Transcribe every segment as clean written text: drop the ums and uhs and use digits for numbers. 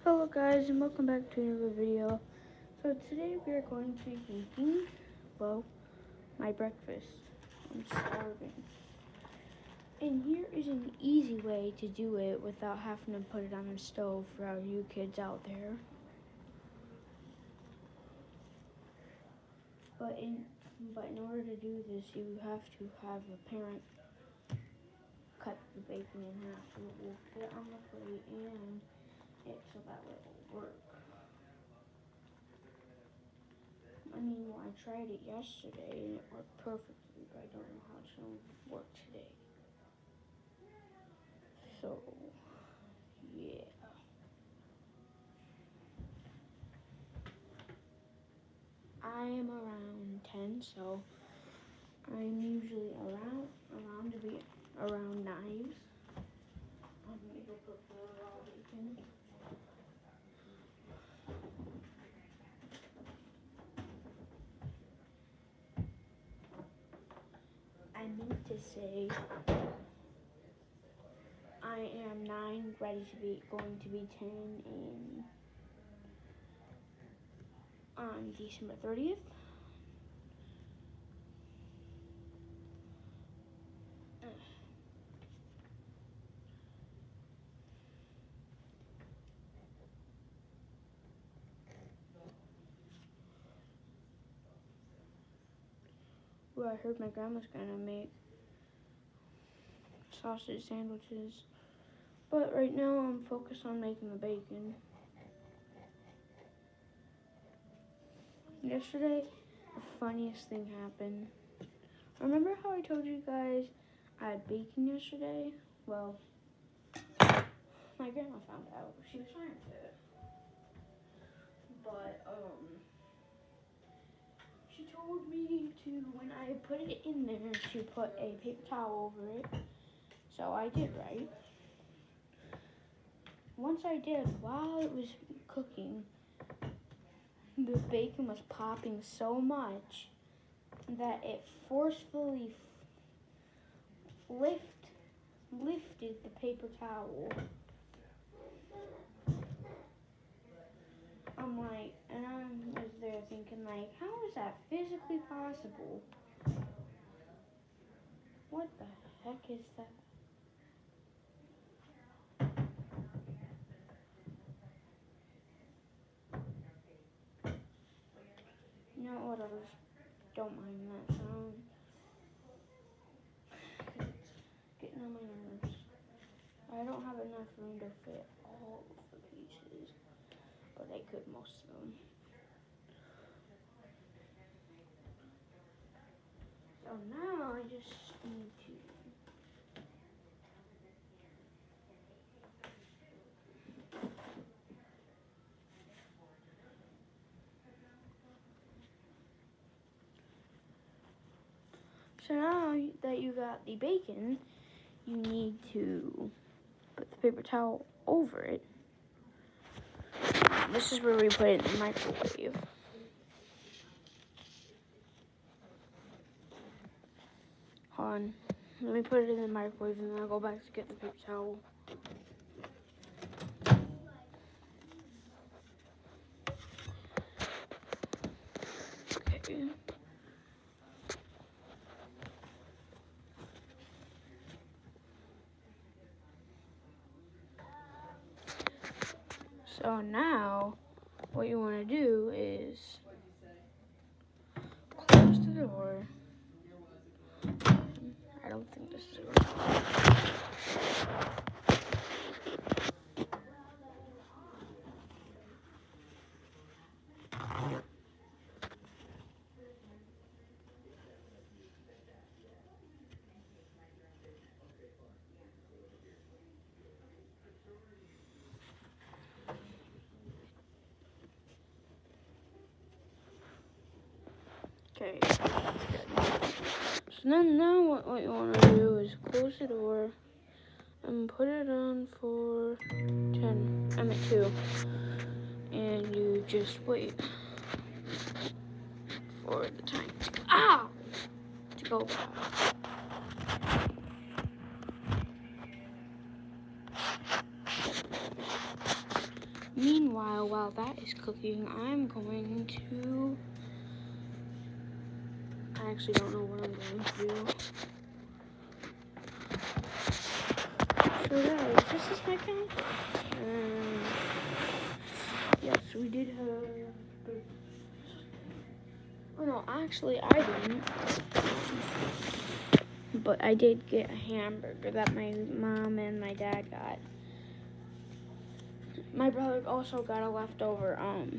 Hello guys, and welcome back to another video. So today we are going to be making, well, my breakfast. I'm starving. And here is an easy way to do it without having to put it on the stove for all you kids out there. But in order to do this, you have to have a parent cut the bacon in half so it will fit on the plate and so that way it will work. I mean, well, I tried it yesterday and it worked perfectly, but I don't know how it's going to work today. So, yeah. I am around 10, so I'm usually around to be around knives. I'm going to go put the raw bacon. I meant to say I am 9, going to be 10 on December 30th. Well, I heard my grandma's gonna make sausage sandwiches, but right now I'm focused on making the bacon. Yesterday, the funniest thing happened. Remember how I told you guys I had bacon yesterday? Well, my grandma found out. She was fine with it. But, she told me to, when I put it in there, to put a paper towel over it. So I did, right? Once I did, while it was cooking, the bacon was popping so much that it forcefully lifted the paper towel. I'm like, and I was there thinking like, how is that physically possible? What the heck is that? You know, whatever. Don't mind that sound. It's getting on my nerves. I don't have enough room to fit all of the pieces, but I could most of them. So now I just need to So now that you got the bacon, you need to put the paper towel over it. This is where we put it in the microwave. Hold on. Let me put it in the microwave and then I'll go back to get the paper towel. Okay. So now, what you want to do is close the door. I don't think this is working. Okay, that's good. So then now what you want to do is close the door and put it on for 2. And you just wait for the time to go by. Meanwhile, while that is cooking, I'm going to... I actually don't know what I'm going to do. So guys, this is my count. Yes, we did have... Oh no, actually I didn't. But I did get a hamburger that my mom and my dad got. My brother also got a leftover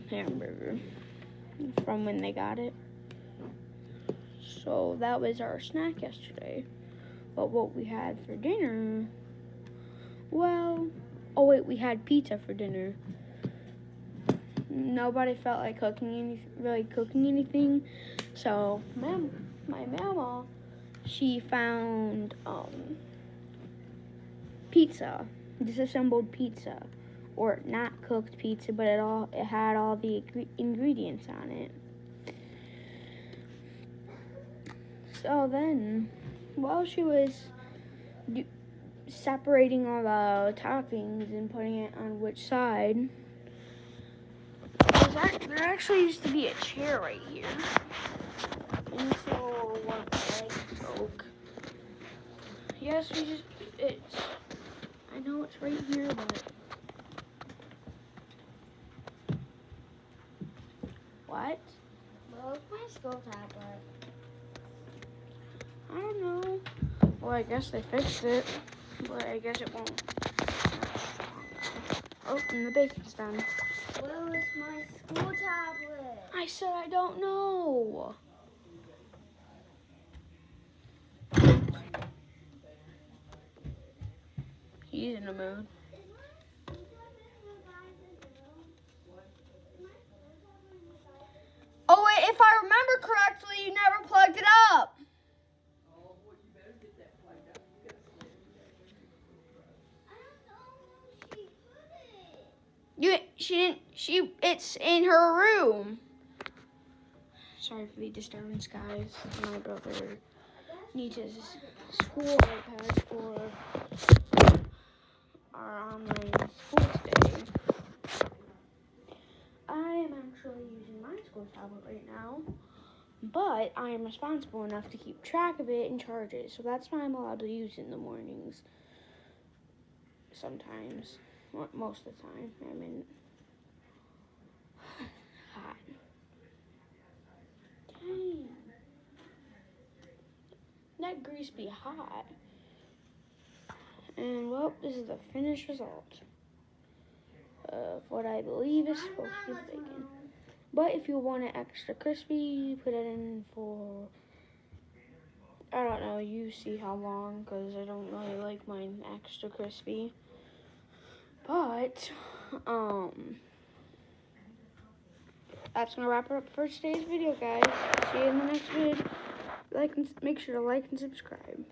hamburger from when they got it. So that was our snack yesterday. But what we had for dinner, well, oh wait, we had pizza for dinner. Nobody felt like cooking anything. So my mama, she found pizza, disassembled pizza, or not cooked pizza, but it had all the ingredients on it. So then, while she was separating all the toppings and putting it on which side, there actually used to be a chair right here until one leg broke. Yes, I know it's right here, but what? Where's my school tablet? I don't know. Well, I guess they fixed it, but I guess it won't. Oh, and the bacon's done. Where is my school tablet? I said I don't know. He's in a mood. Oh wait, if I remember correctly, you never plugged it up. It's in her room. Sorry for the disturbance, guys. My brother needs his school iPad for our online school today. I am actually using my school tablet right now, but I am responsible enough to keep track of it and charge it, so that's why I'm allowed to use it in the mornings. Sometimes. Most of the time. I mean, hot. Dang. That grease be hot. And, well, this is the finished result of what I believe is supposed to be bacon. But if you want it extra crispy, put it in for, I don't know, you see how long, because I don't really like mine extra crispy. But, that's going to wrap it up for today's video, guys. See you in the next video. Make sure to like and subscribe.